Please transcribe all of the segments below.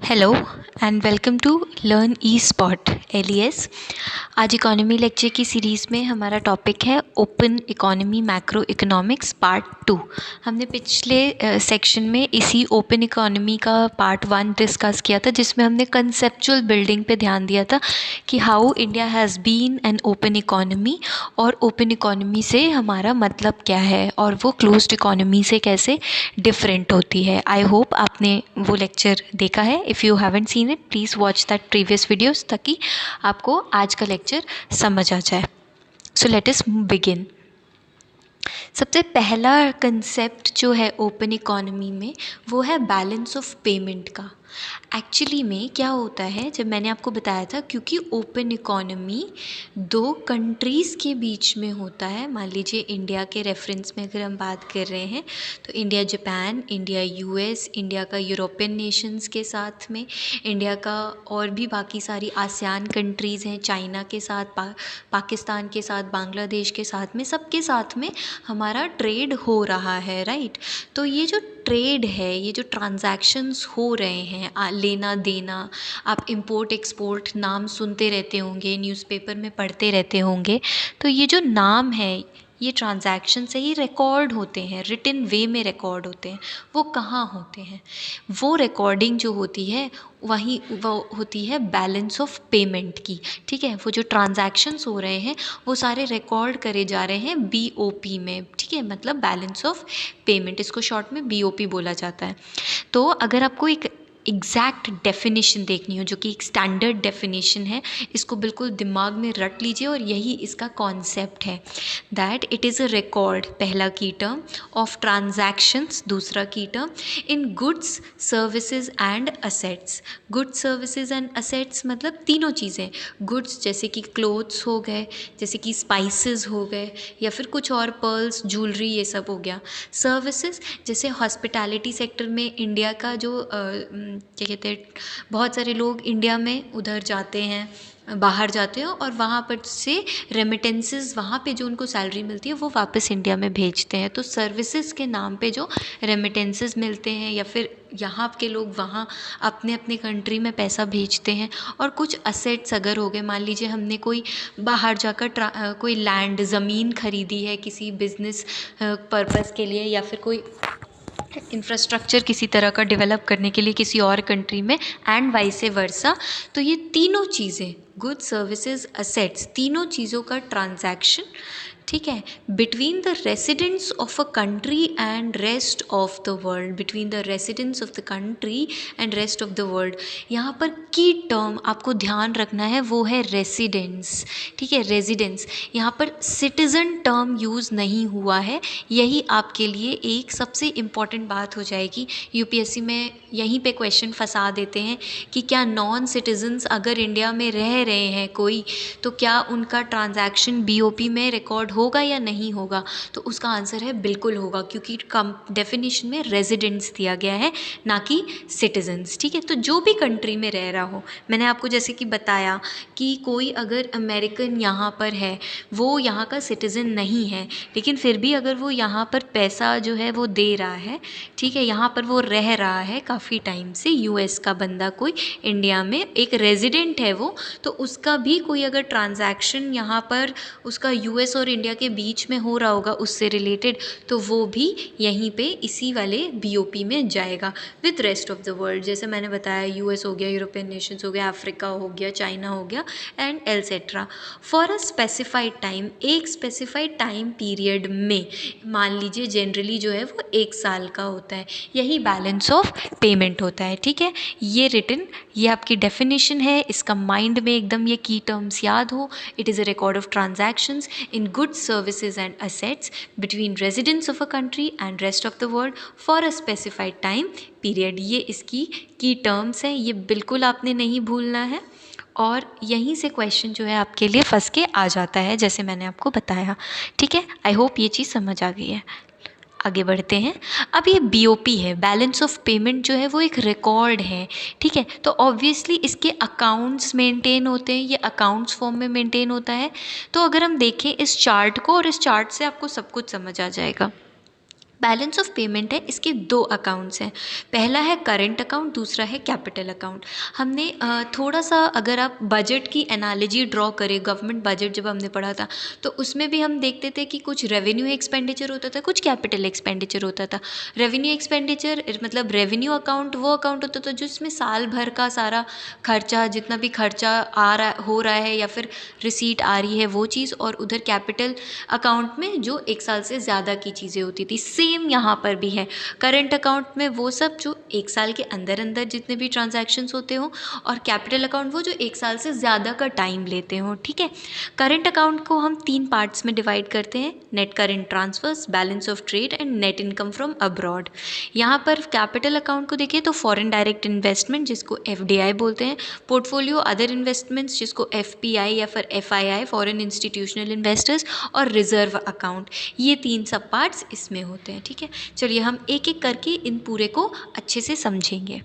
Hello and welcome to learn e spot LES। आज economy lecture की series में हमारा टॉपिक है open economy macro economics part 2। हमने पिछले सेक्शन में इसी ओपन इकोनॉमी का पार्ट 1 डिस्कस किया था, जिसमें हमने कंसेप्चुअल बिल्डिंग पे ध्यान दिया था कि how India has been an open economy और ओपन इकोनॉमी से हमारा मतलब क्या है और वो क्लोज्ड इकोनॉमी से कैसे डिफरेंट होती है। आई होप आपने वो लेक्चर देखा है। If you haven't seen it please watch that previous videos ताकि आपको आज का लेक्चर समझ आ जाए। So let us begin. सबसे पहला कंसेप्ट जो है ओपन इकोनॉमी में वो है बैलेंस ऑफ पेमेंट का। एक्चुअली में क्या होता है, जब मैंने आपको बताया था, क्योंकि ओपन इकोनॉमी दो कंट्रीज़ के बीच में होता है। मान लीजिए इंडिया के रेफरेंस में अगर हम बात कर रहे हैं तो India Japan, India US, India का यूरोपियन नेशंस के साथ में, इंडिया का और भी बाकी सारी आसियान कंट्रीज़ हैं, चाइना के साथ, पाकिस्तान के साथ, बांग्लादेश के साथ में, सबके साथ में हमारा ट्रेड हो रहा है, राइट। तो ये जो ट्रेड है, ये जो ट्रांजैक्शंस हो रहे हैं, लेना देना, आप इंपोर्ट एक्सपोर्ट नाम सुनते रहते होंगे, न्यूज़पेपर में पढ़ते रहते होंगे। तो ये जो नाम है, ये ट्रांजैक्शन से ही रिकॉर्ड होते हैं, रिटन वे में रिकॉर्ड होते हैं। वो कहाँ होते हैं? वो रिकॉर्डिंग जो होती है वहीं वो होती है बैलेंस ऑफ पेमेंट की। ठीक है, वो जो ट्रांजैक्शंस हो रहे हैं वो सारे रिकॉर्ड करे जा रहे हैं BOP में। ठीक है, मतलब बैलेंस ऑफ पेमेंट, इसको शॉर्ट में BOP बोला जाता है। तो अगर आपको एक एग्जैक्ट डेफिनेशन देखनी हो, जो कि एक स्टैंडर्ड डेफिनेशन है, इसको बिल्कुल दिमाग में रट लीजिए और यही इसका कॉन्सेप्ट है। That it is a record, पहला की टर्म, ऑफ ट्रांजैक्शंस, दूसरा की term, in goods services and assets. Goods services and assets मतलब तीनों चीज़ें। गुड्स जैसे कि क्लोथ्स हो गए, जैसे कि स्पाइसेस हो गए, या फिर कुछ और पर्ल्स, ज्वेलरी, ये सब हो गया। सर्विसेज जैसे हॉस्पिटैलिटी सेक्टर में इंडिया का जो क्या कहते हैं, बहुत सारे लोग इंडिया में उधर जाते हैं, बाहर जाते हैं, और वहाँ पर से रेमिटेंसेस, वहाँ पे जो उनको सैलरी मिलती है वो वापस इंडिया में भेजते हैं। तो सर्विसेज के नाम पे जो रेमिटेंसेस मिलते हैं, या फिर यहाँ के लोग वहाँ अपने अपने कंट्री में पैसा भेजते हैं। और कुछ असेट्स अगर हो गए, मान लीजिए हमने कोई बाहर जाकर कोई लैंड, ज़मीन खरीदी है किसी बिजनेस पर्पज़ के लिए, या फिर कोई इंफ्रास्ट्रक्चर किसी तरह का डेवलप करने के लिए किसी और कंट्री में, एंड वाइस वर्सा। तो ये तीनों चीज़ें, गुड्स सर्विसेज असेट्स, तीनों चीज़ों का ट्रांजैक्शन, ठीक है, between the residents of a country and rest of the world, between the residents of the country and rest of the world. यहाँ पर की टर्म आपको ध्यान रखना है वो है रेसिडेंस। ठीक है, रेजिडेंस, यहाँ पर सिटीज़न टर्म यूज़ नहीं हुआ है। यही आपके लिए एक सबसे इम्पॉर्टेंट बात हो जाएगी। UPSC में यहीं पे क्वेश्चन फंसा देते हैं कि क्या नॉन सिटीजन्स अगर इंडिया में रह रहे हैं कोई, तो क्या उनका ट्रांजैक्शन BOP में रिकॉर्ड होगा या नहीं होगा? तो उसका आंसर है बिल्कुल होगा, क्योंकि डेफिनेशन में रेजिडेंट्स दिया गया है, ना कि सिटीजन्स। ठीक है, तो जो भी कंट्री में रह रहा हो, मैंने आपको जैसे कि बताया कि कोई अगर अमेरिकन यहाँ पर है, वो यहाँ का सिटीज़न नहीं है, लेकिन फिर भी अगर वो यहाँ पर पैसा जो है वो दे रहा है, ठीक है, यहाँ पर वो रह रहा है काफ़ी टाइम से, US का बंदा कोई इंडिया में एक रेजिडेंट है वो, तो उसका भी कोई अगर ट्रांजैक्शन यहाँ पर उसका US और इंडिया के बीच में हो रहा होगा उससे रिलेटेड, तो वो भी यहीं पे इसी वाले BOP में जाएगा with rest of the world. जैसे मैंने बताया, US हो गया, यूरोपियन नेशंस हो गया, अफ्रीका हो गया, चाइना हो गया, and etcetera. For a specified time, एक स्पेसिफाइड टाइम पीरियड में, मान लीजिए जनरली जो है वो 1 साल का होता है, यही बैलेंस ऑफ पेमेंट होता है। ठीक है, ये रिटन, ये आपकी डेफिनेशन है, इसका माइंड में एकदम ये की टर्म्स याद हो। It is a record of transactions in goods services and assets between residents of a country and rest of the world for a specified time period. ये इसकी की टर्म्स हैं, ये बिल्कुल आपने नहीं भूलना है। और यहीं से क्वेश्चन जो है आपके लिए फंस के आ जाता है, जैसे मैंने आपको बताया। ठीक है, आई होप ये चीज़ समझ आ गई है। आगे बढ़ते हैं। अब ये BOP है, बैलेंस ऑफ पेमेंट जो है वो एक रिकॉर्ड है। ठीक है, तो ऑब्वियसली इसके अकाउंट्स मेंटेन होते हैं, ये अकाउंट्स फॉर्म में मेंटेन होता है। तो अगर हम देखें इस चार्ट को, और इस चार्ट से आपको सब कुछ समझ आ जाएगा। बैलेंस ऑफ पेमेंट है, इसके दो अकाउंट्स हैं। पहला है करंट अकाउंट, दूसरा है कैपिटल अकाउंट। हमने थोड़ा सा अगर आप बजट की एनालॉजी ड्रॉ करें, गवर्नमेंट बजट जब हमने पढ़ा था तो उसमें भी हम देखते थे कि कुछ रेवेन्यू एक्सपेंडिचर होता था, कुछ कैपिटल एक्सपेंडिचर होता था। रेवेन्यू एक्सपेंडिचर मतलब रेवेन्यू अकाउंट वो अकाउंट होता था जिसमें साल भर का सारा खर्चा, जितना भी खर्चा आ रहा हो रहा है या फिर रिसीट आ रही है वो चीज़, और उधर कैपिटल अकाउंट में जो एक साल से ज़्यादा की चीज़ें होती थी। सेम यहाँ पर भी है, करंट अकाउंट में वो सब जो एक साल के अंदर अंदर जितने भी ट्रांजैक्शंस होते हो, और कैपिटल अकाउंट वो जो एक साल से ज़्यादा का टाइम लेते हो। ठीक है, करंट अकाउंट को हम 3 पार्ट्स में डिवाइड करते हैं, net current transfers, balance of trade and net income from abroad. यहाँ पर कैपिटल अकाउंट को देखिए तो फॉरेन डायरेक्ट इन्वेस्टमेंट जिसको FDI बोलते हैं, पोर्टफोलियो अदर इन्वेस्टमेंट्स जिसको FPI या फिर FII फॉरेन इंस्टीट्यूशनल इन्वेस्टर्स, और रिजर्व अकाउंट, ये 3 सब पार्ट्स इसमें होते हैं। ठीक है, चलिए हम एक एक करके इन पूरे को अच्छे से समझेंगे।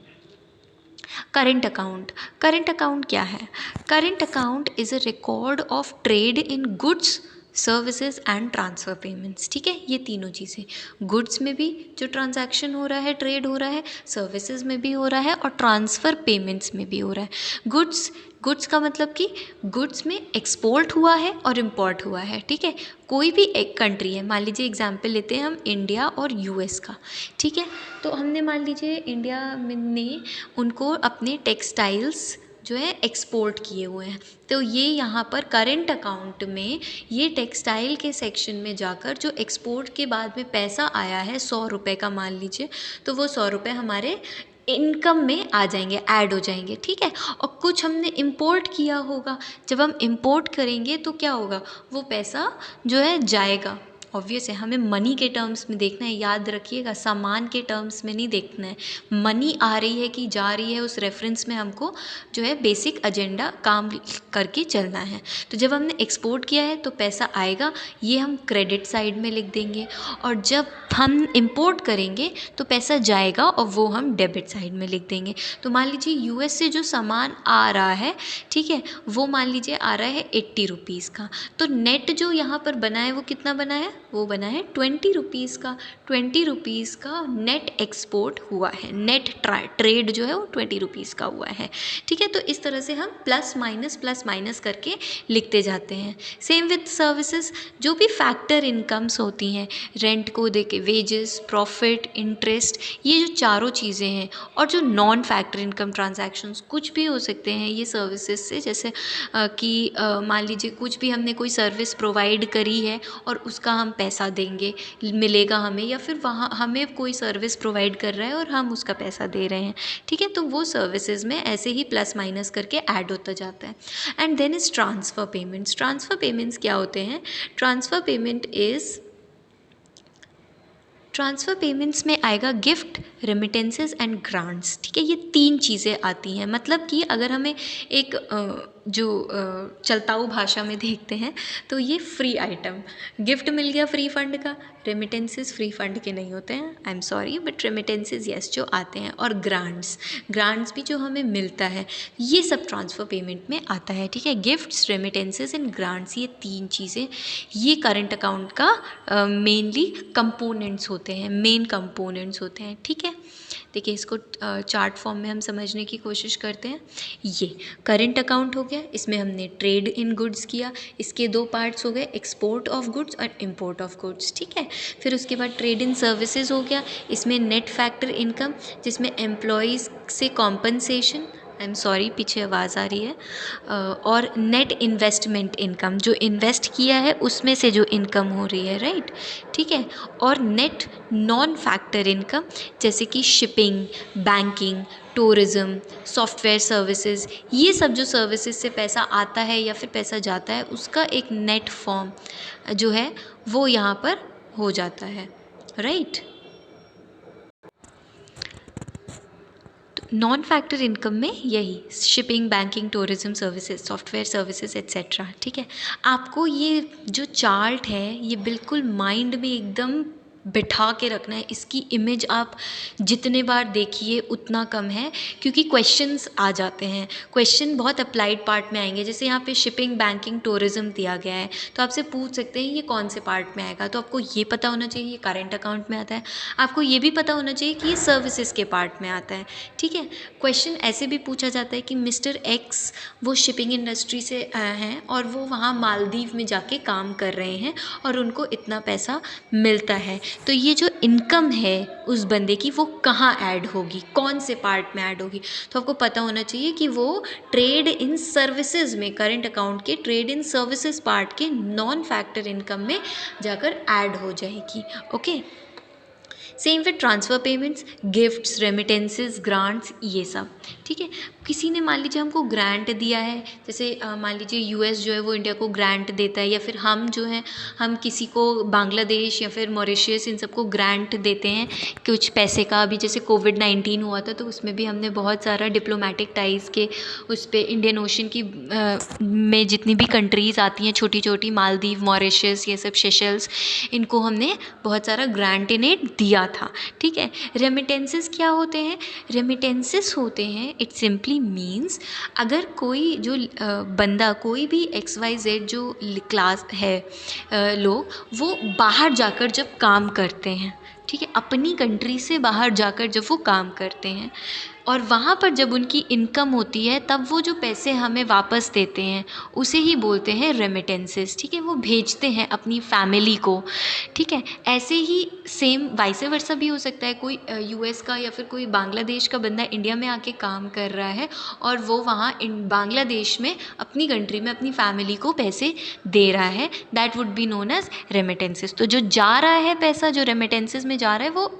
करंट अकाउंट, करंट अकाउंट क्या है? Current account is a record of trade in goods, services and transfer payments. ठीक है, ये तीनों चीज़ें, गुड्स में भी जो ट्रांजैक्शन हो रहा है, ट्रेड हो रहा है, सर्विसेज में भी हो रहा है, और ट्रांसफ़र पेमेंट्स में भी हो रहा है। गुड्स, गुड्स का मतलब कि गुड्स में एक्सपोर्ट हुआ है और इम्पोर्ट हुआ है। ठीक है, कोई भी एक कंट्री है, मान लीजिए एग्जाम्पल लेते हैं हम इंडिया और US का। ठीक है, तो हमने मान लीजिए इंडिया ने उनको अपने टेक्सटाइल्स जो है एक्सपोर्ट किए हुए हैं, तो ये यहाँ पर करंट अकाउंट में ये टेक्सटाइल के सेक्शन में जाकर जो एक्सपोर्ट के बाद में पैसा आया है 100 रुपये का मान लीजिए, तो वो 100 रुपये हमारे इनकम में आ जाएंगे, ऐड हो जाएंगे। ठीक है, और कुछ हमने इंपोर्ट किया होगा, जब हम इंपोर्ट करेंगे तो क्या होगा, वो पैसा जो है जाएगा। ऑब्वियस है, हमें मनी के टर्म्स में देखना है, याद रखिएगा, सामान के टर्म्स में नहीं देखना है। मनी आ रही है कि जा रही है, उस रेफरेंस में हमको जो है बेसिक एजेंडा काम करके चलना है। तो जब हमने एक्सपोर्ट किया है तो पैसा आएगा, ये हम क्रेडिट साइड में लिख देंगे, और जब हम इंपोर्ट करेंगे तो पैसा जाएगा और वो हम डेबिट साइड में लिख देंगे। तो मान लीजिए US से जो सामान आ रहा है, ठीक है, वो मान लीजिए आ रहा है 80 रुपीज़ का, तो नेट जो यहाँ पर बना है वो कितना बना है, वो बना है 20 रुपीज़ का। 20 रुपीज़ का नेट एक्सपोर्ट हुआ है, नेट ट्रेड जो है वो 20 रुपीज़ का हुआ है। ठीक है, तो इस तरह से हम प्लस माइनस करके लिखते जाते हैं। सेम विथ सर्विसेज, जो भी फैक्टर इनकम्स होती हैं, रेंट को देके वेजेस, प्रॉफिट, इंटरेस्ट, ये जो चारों चीज़ें हैं, और जो नॉन फैक्टर इनकम ट्रांजैक्शंस कुछ भी हो सकते हैं ये सर्विसेज से, जैसे कि मान लीजिए कुछ भी हमने कोई सर्विस प्रोवाइड करी है और उसका हम पैसा देंगे, मिलेगा हमें, या फिर वहाँ हमें कोई सर्विस प्रोवाइड कर रहा है और हम उसका पैसा दे रहे हैं। ठीक है, तो वो सर्विसेज में ऐसे ही प्लस माइनस करके ऐड होता जाता है। And then is transfer payments. Transfer payments क्या होते हैं? ट्रांसफ़र पेमेंट्स में आएगा गिफ्ट, रेमिटेंसेस एंड ग्रांट्स। ठीक है, ये 3 चीज़ें आती हैं। मतलब कि अगर हमें एक जो चलताऊ भाषा में देखते हैं तो ये फ्री आइटम, गिफ्ट मिल गया फ्री फंड का, रेमिटेंसेस फ्री फंड के नहीं होते हैं, I am sorry, but remittances yes जो आते हैं, और ग्रांट्स भी जो हमें मिलता है, ये सब ट्रांसफ़र पेमेंट में आता है। ठीक है, गिफ्ट्स, रेमिटेंसेस एंड ग्रांट्स, ये 3 चीज़ें ये करंट अकाउंट का मेनली कंपोनेंट्स होते हैं, मेन कंपोनेंट्स होते हैं। ठीक है, देखिए इसको चार्ट फॉर्म में हम समझने की कोशिश करते हैं। ये करंट अकाउंट हो गया, इसमें हमने ट्रेड इन गुड्स किया, इसके 2 पार्ट्स हो गए, एक्सपोर्ट ऑफ गुड्स और इम्पोर्ट ऑफ गुड्स। ठीक है, फिर उसके बाद ट्रेड इन सर्विसेज हो गया, इसमें नेट फैक्टर इनकम जिसमें एम्प्लॉयज़ से कॉम्पनसेशन, आई एम सॉरी पीछे आवाज़ आ रही है, और नेट इन्वेस्टमेंट इनकम, जो इन्वेस्ट किया है उसमें से जो इनकम हो रही है, राइट। ठीक है, और नेट नॉन फैक्टर इनकम जैसे कि shipping, banking, tourism, software services, ये सब जो सर्विसेज से पैसा आता है या फिर पैसा जाता है, उसका एक नेट फॉर्म जो है वो यहाँ पर हो जाता है, राइट। नॉन फैक्टर इनकम में यही shipping, banking, tourism services, software services etcetera. ठीक है, आपको ये जो चार्ट है ये बिल्कुल माइंड में एकदम बिठा के रखना है। इसकी इमेज आप जितने बार देखिए उतना कम है, क्योंकि क्वेश्चंस आ जाते हैं, क्वेश्चन बहुत अप्लाइड पार्ट में आएंगे। जैसे यहाँ पे शिपिंग, बैंकिंग, टूरिज्म दिया गया है, तो आपसे पूछ सकते हैं ये कौन से पार्ट में आएगा, तो आपको ये पता होना चाहिए ये करंट अकाउंट में आता है। आपको ये भी पता होना चाहिए कि ये सर्विसेज के पार्ट में आता है, ठीक है। क्वेश्चन ऐसे भी पूछा जाता है कि मिस्टर एक्स वो शिपिंग इंडस्ट्री से हैं और वो वहाँ मालदीव में जाके काम कर रहे हैं और उनको इतना पैसा मिलता है, तो ये जो इनकम है उस बंदे की वो कहाँ ऐड होगी, कौन से पार्ट में ऐड होगी। तो आपको पता होना चाहिए कि वो ट्रेड इन सर्विसेज में, करंट अकाउंट के ट्रेड इन सर्विसेज पार्ट के नॉन फैक्टर इनकम में जाकर ऐड हो जाएगी। Okay, same with transfer payments, gifts, remittances, grants, ये सब, ठीक है। किसी ने मान लीजिए हमको ग्रांट दिया है, जैसे मान लीजिए यूएस जो है वो इंडिया को ग्रांट देता है, या फिर हम जो है हम किसी को बांग्लादेश या फिर मॉरिशस इन सबको ग्रांट देते हैं कुछ पैसे का। अभी जैसे कोविड-19 हुआ था तो उसमें भी हमने बहुत सारा डिप्लोमेटिक टाइज़ के उस पे इंडियन ओशन की में जितनी भी कंट्रीज़ आती हैं छोटी छोटी, मालदीव, मॉरिशस, ये सब, सेशल्स, इनको हमने बहुत सारा ग्रांट इन एड दिया था, ठीक है। रेमिटेंसेस क्या होते हैं? रेमिटेंसेस होते हैं, इट सिंपली मीन्स अगर कोई जो बंदा, कोई भी XYZ जो क्लास है, लोग वो बाहर जाकर जब काम करते हैं, ठीक है, अपनी कंट्री से बाहर जाकर जब वो काम करते हैं और वहाँ पर जब उनकी इनकम होती है तब वो जो पैसे हमें वापस देते हैं उसे ही बोलते हैं रेमिटेंसेस, ठीक है। वो भेजते हैं अपनी फैमिली को, ठीक है। ऐसे ही सेम वाइस वर्सा भी हो सकता है, कोई यूएस का या फिर कोई बांग्लादेश का बंदा इंडिया में आके काम कर रहा है और वो वहाँ बांग्लादेश में अपनी कंट्री में अपनी फैमिली को पैसे दे रहा है, that would be known as remittances. तो जो जा रहा है पैसा, जो रेमिटेंसेस में जा रहा है वो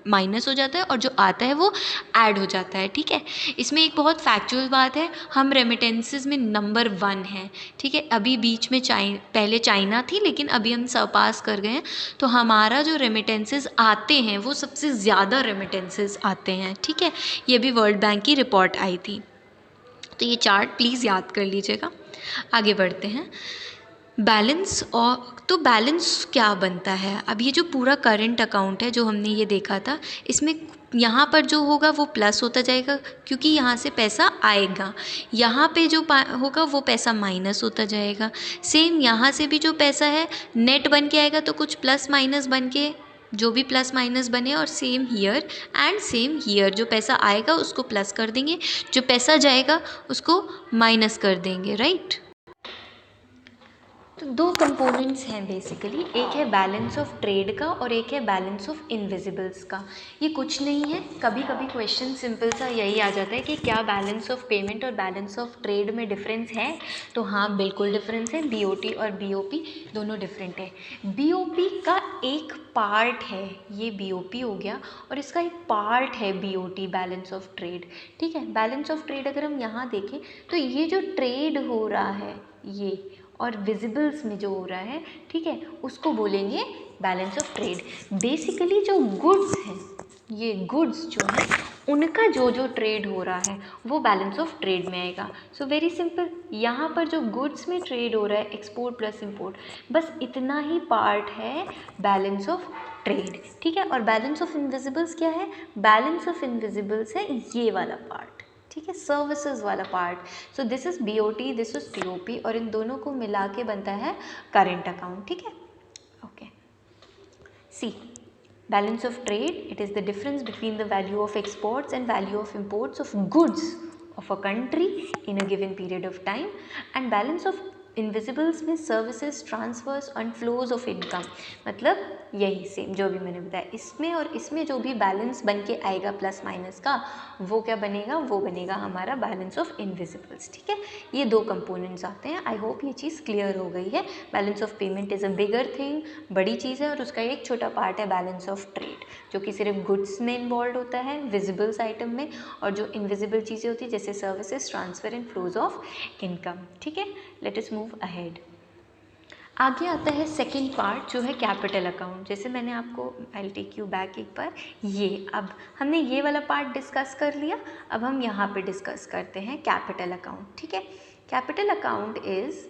माइनस हो जाता है और जो आता है वो ऐड हो जाता है, ठीक है। इसमें एक बहुत फैक्चुअल बात है, हम रेमिटेंसेस में नंबर 1 हैं, ठीक है। अभी बीच में पहले चाइना थी लेकिन अभी हम सरपास कर गए हैं, तो हमारा जो रेमिटेंसेस आते हैं वो सबसे ज़्यादा रेमिटेंसेस आते हैं, ठीक है। ये भी वर्ल्ड बैंक की रिपोर्ट आई थी, तो ये चार्ट प्लीज़ याद कर लीजिएगा। आगे बढ़ते हैं। बैलेंस, और तो बैलेंस क्या बनता है? अब ये जो पूरा करंट अकाउंट है जो हमने ये देखा था, इसमें यहाँ पर जो होगा वो प्लस होता जाएगा क्योंकि यहाँ से पैसा आएगा, यहाँ पे जो होगा वो पैसा माइनस होता जाएगा। सेम यहाँ से भी जो पैसा है नेट बन के आएगा, तो कुछ प्लस माइनस बन के जो भी प्लस माइनस बने, और same here and same here, जो पैसा आएगा उसको प्लस कर देंगे, जो पैसा जाएगा उसको माइनस कर देंगे, राइट। तो 2 कंपोनेंट्स हैं बेसिकली, एक है बैलेंस ऑफ ट्रेड का और एक है बैलेंस ऑफ इनविजिबल्स का। ये कुछ नहीं है, कभी कभी क्वेश्चन सिंपल सा यही आ जाता है कि क्या बैलेंस ऑफ पेमेंट और बैलेंस ऑफ ट्रेड में डिफरेंस है, तो हाँ बिल्कुल डिफरेंस है। BOT और BOP दोनों डिफरेंट है। BOP का एक पार्ट है, ये BOP हो गया, और इसका एक पार्ट है BOT, बैलेंस ऑफ ट्रेड, ठीक है। बैलेंस ऑफ ट्रेड अगर हम यहाँ देखें तो ये जो ट्रेड हो रहा है ये, और विजिबल्स में जो हो रहा है, ठीक है, उसको बोलेंगे बैलेंस ऑफ ट्रेड। बेसिकली जो गुड्स हैं, ये गुड्स जो हैं उनका जो जो ट्रेड हो रहा है वो बैलेंस ऑफ ट्रेड में आएगा। सो वेरी सिंपल, यहाँ पर जो गुड्स में ट्रेड हो रहा है, एक्सपोर्ट प्लस इंपोर्ट, बस इतना ही पार्ट है बैलेंस ऑफ ट्रेड, ठीक है। और बैलेंस ऑफ इनविजिबल्स क्या है? बैलेंस ऑफ इनविजिबल्स है ये वाला पार्ट, ठीक है, सर्विसेज वाला part. So this is BOT, this is BOP, और इन दोनों को मिला के बनता है करंट अकाउंट, ठीक है। Okay, see balance of trade, it is the difference between the value of exports and value of imports of goods of a country in a given period of time, and balance of invisibles में services, transfers and flows of income, मतलब यही same जो भी मैंने बताया। इसमें और इसमें जो भी बैलेंस बन के आएगा प्लस माइनस का, वो क्या बनेगा? वो बनेगा हमारा बैलेंस ऑफ इनविजिबल्स, ठीक है। ये 2 कंपोनेंट्स आते हैं। आई होप ये चीज़ क्लियर हो गई है। Balance of payment is a bigger thing, बड़ी चीज़ है, और उसका एक छोटा पार्ट है बैलेंस ऑफ ट्रेड, जो कि सिर्फ गुड्स में इन्वॉल्व होता है, विजिबल्स आइटम में, और जो इनविजिबल चीज़ें होती है जैसे services, transfer and flows of income, ठीक है। Let us move ahead. आगे आता है सेकंड पार्ट जो है कैपिटल अकाउंट। जैसे मैंने आपको, आई टेक यू बैक एक बार, ये अब हमने ये वाला पार्ट डिस्कस कर लिया, अब हम यहाँ पे डिस्कस करते हैं कैपिटल अकाउंट, ठीक है। Capital account is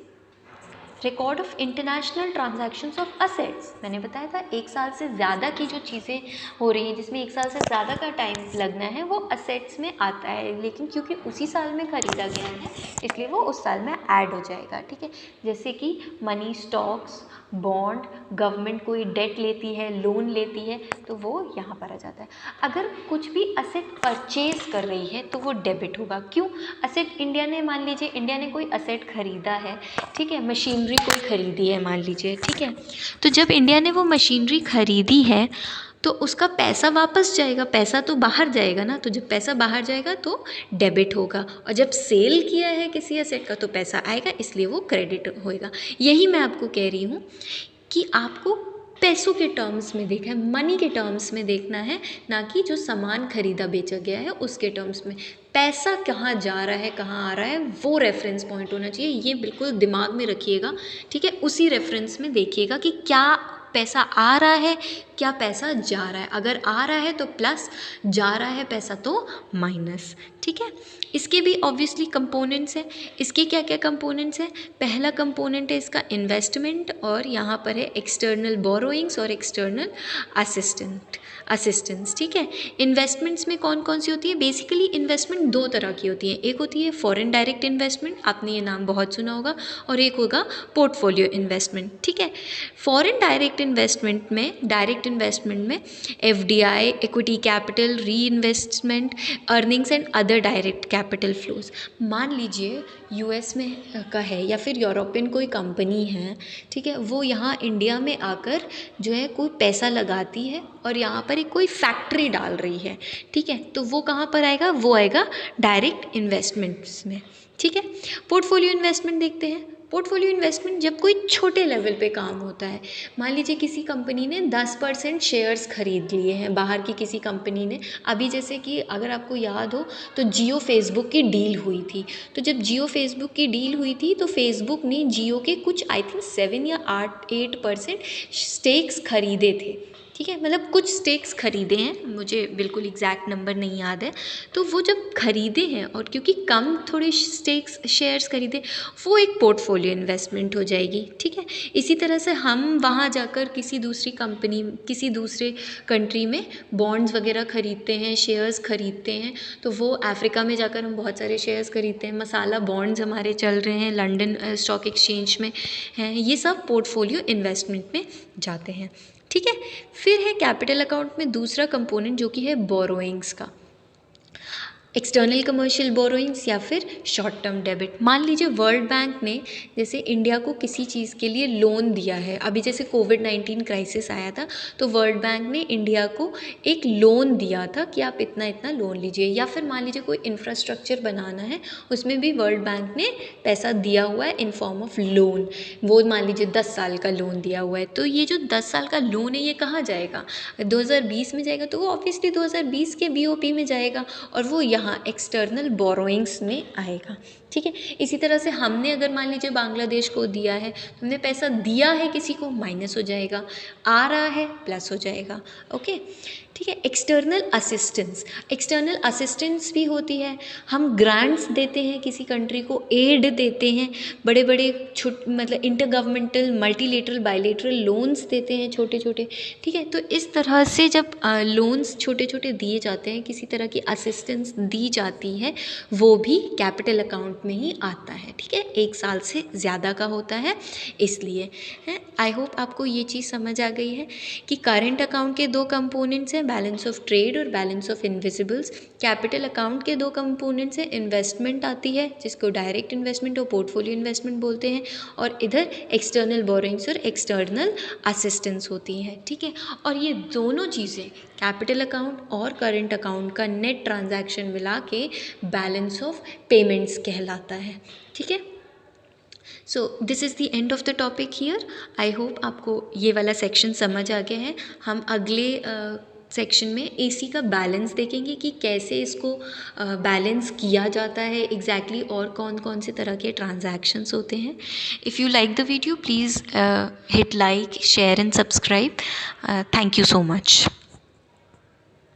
record of international transactions of assets, मैंने बताया था 1 साल से ज़्यादा की जो चीज़ें हो रही हैं जिसमें 1 साल से ज़्यादा का टाइम लगना है वो असेट्स में आता है, लेकिन क्योंकि उसी साल में ख़रीदा गया है इसलिए वो उस साल में ऐड हो जाएगा। ठीक है, जैसे कि मनी, स्टॉक्स, बॉन्ड, गवर्नमेंट कोई डेट लेती है, लोन लेती है तो वो यहाँ पर आ जाता है। अगर कुछ भी असेट परचेज कर रही है तो वो डेबिट होगा। क्यों? असेट इंडिया ने, मान लीजिए इंडिया ने कोई असेट खरीदा है, ठीक है, मशीनरी कोई खरीदी है मान लीजिए, ठीक है, तो जब इंडिया ने वो मशीनरी खरीदी है तो उसका पैसा वापस जाएगा, पैसा तो बाहर जाएगा ना, तो जब पैसा बाहर जाएगा तो डेबिट होगा, और जब सेल किया है किसी एसेट का तो पैसा आएगा, इसलिए वो क्रेडिट होएगा। यही मैं आपको कह रही हूँ कि आपको पैसों के टर्म्स में देखना है, मनी के टर्म्स में देखना है, ना कि जो सामान खरीदा बेचा गया है उसके टर्म्स में। पैसा कहाँ जा रहा है, कहाँ आ रहा है, वो रेफरेंस पॉइंट होना चाहिए, ये बिल्कुल दिमाग में रखिएगा। ठीक है, उसी रेफरेंस में देखिएगा कि क्या पैसा आ रहा है, क्या पैसा जा रहा है। अगर आ रहा है तो प्लस, जा रहा है पैसा तो माइनस। ठीक है, इसके भी ऑब्वियसली कंपोनेंट्स हैं। इसके क्या क्या कंपोनेंट्स हैं? पहला कंपोनेंट है इसका इन्वेस्टमेंट, और यहाँ पर है एक्सटर्नल बोरोइंग्स और एक्सटर्नल असिस्टेंस। ठीक है, इन्वेस्टमेंट्स में कौन कौन सी होती है? बेसिकली इन्वेस्टमेंट 2 तरह की होती है, एक होती है फॉरेन डायरेक्ट इन्वेस्टमेंट, आपने ये नाम बहुत सुना होगा, और एक होगा पोर्टफोलियो इन्वेस्टमेंट। ठीक है, फॉरेन डायरेक्ट इन्वेस्टमेंट में FDI, इक्विटी कैपिटल, री investment, earnings and other direct capital flows. मान लीजिए US में का है या फिर यूरोपियन कोई कंपनी है, ठीक है, वो यहाँ इंडिया में आकर जो है कोई पैसा लगाती है और यहाँ पर एक कोई फैक्ट्री डाल रही है, ठीक है, तो वो कहाँ पर आएगा? वो आएगा डायरेक्ट इन्वेस्टमेंट्स में। ठीक है, पोर्टफोलियो इन्वेस्टमेंट देखते हैं। पोर्टफोलियो इन्वेस्टमेंट जब कोई छोटे लेवल पे काम होता है, मान लीजिए किसी कंपनी ने 10% शेयर्स खरीद लिए हैं बाहर की किसी कंपनी ने। अभी जैसे कि अगर आपको याद हो तो जियो फेसबुक की डील हुई थी, तो जब जियो फेसबुक की डील हुई थी तो फेसबुक ने जियो के कुछ आई थिंक 7 या 8% स्टेक्स खरीदे थे। ठीक है, मतलब कुछ स्टेक्स खरीदे हैं, मुझे बिल्कुल एग्जैक्ट नंबर नहीं याद है। तो वो जब खरीदे हैं और क्योंकि कम थोड़े स्टेक्स शेयर्स खरीदे, वो एक पोर्टफोलियो इन्वेस्टमेंट हो जाएगी। ठीक है, इसी तरह से हम वहाँ जाकर किसी दूसरी कंपनी, किसी दूसरे कंट्री में बॉन्ड्स वगैरह खरीदते हैं, शेयर्स खरीदते हैं, तो वो अफ्रीका में जाकर हम बहुत सारे शेयर्स खरीदते हैं। मसाला बॉन्ड्स हमारे चल रहे हैं, लंदन स्टॉक एक्सचेंज में हैं, ये सब पोर्टफोलियो इन्वेस्टमेंट में जाते हैं। ठीक है, फिर है कैपिटल अकाउंट में दूसरा कंपोनेंट जो कि है बोरोइंग्स का, एक्सटर्नल कमर्शियल बोरोइंग्स या फिर शॉर्ट टर्म डेबिट। मान लीजिए वर्ल्ड बैंक ने जैसे इंडिया को किसी चीज़ के लिए लोन दिया है, अभी जैसे कोविड-19 क्राइसिस आया था तो वर्ल्ड बैंक ने इंडिया को एक लोन दिया था कि आप इतना इतना लोन लीजिए, या फिर मान लीजिए कोई इंफ्रास्ट्रक्चर बनाना है, उसमें भी वर्ल्ड बैंक ने पैसा दिया हुआ है इन फॉर्म ऑफ लोन, वो मान लीजिए 10 साल का लोन दिया हुआ है। तो ये जो 10 साल का लोन है ये कहाँ जाएगा? 2020 में जाएगा, तो वो ऑब्वियसली 2020 के BOP में जाएगा और वो यहाँ एक्सटर्नल बोरोइंग्स में आएगा। ठीक है, इसी तरह से हमने अगर मान लीजिए बांग्लादेश को दिया है, हमने पैसा दिया है किसी को, माइनस हो जाएगा, आ रहा है प्लस हो जाएगा। ओके, ठीक है, एक्सटर्नल असिस्टेंस भी होती है। हम ग्रांट्स देते हैं किसी कंट्री को, एड देते हैं, बड़े बड़े मतलब इंटरगवर्नमेंटल, मल्टीलेटरल, बायलेटरल लोन्स देते हैं छोटे छोटे। ठीक है, तो इस तरह से जब लोन्स छोटे छोटे दिए जाते हैं, किसी तरह की असिस्टेंस दी जाती है, वो भी कैपिटल अकाउंट में ही आता है। ठीक है, 1 साल से ज़्यादा का होता है इसलिए है। आई होप आपको ये चीज़ समझ आ गई है कि करेंट अकाउंट के 2 कंपोनेंट्स हैं, बैलेंस ऑफ ट्रेड और balance of invisibles. Capital account के 2 कंपोनेंट्स हैं, इन्वेस्टमेंट आती है जिसको डायरेक्ट इन्वेस्टमेंट और पोर्टफोलियो इन्वेस्टमेंट बोलते हैं, और इधर एक्सटर्नल बोरोइंग्स और एक्सटर्नल असिस्टेंस होती हैं। ठीक है, और ये दोनों चीज़ें कैपिटल अकाउंट और करेंट अकाउंट का नेट ट्रांजैक्शन मिला के बैलेंस ऑफ पेमेंट्स कहलाता है। ठीक है, so this is the end of the topic here. I hope आपको ये वाला सेक्शन समझ आ गया है। हम अगले सेक्शन में AC का बैलेंस देखेंगे कि कैसे इसको बैलेंस किया जाता है एग्जैक्टली, और कौन कौन से तरह के ट्रांजैक्शंस होते हैं। If you like the video please hit like, share and subscribe. Thank you so much.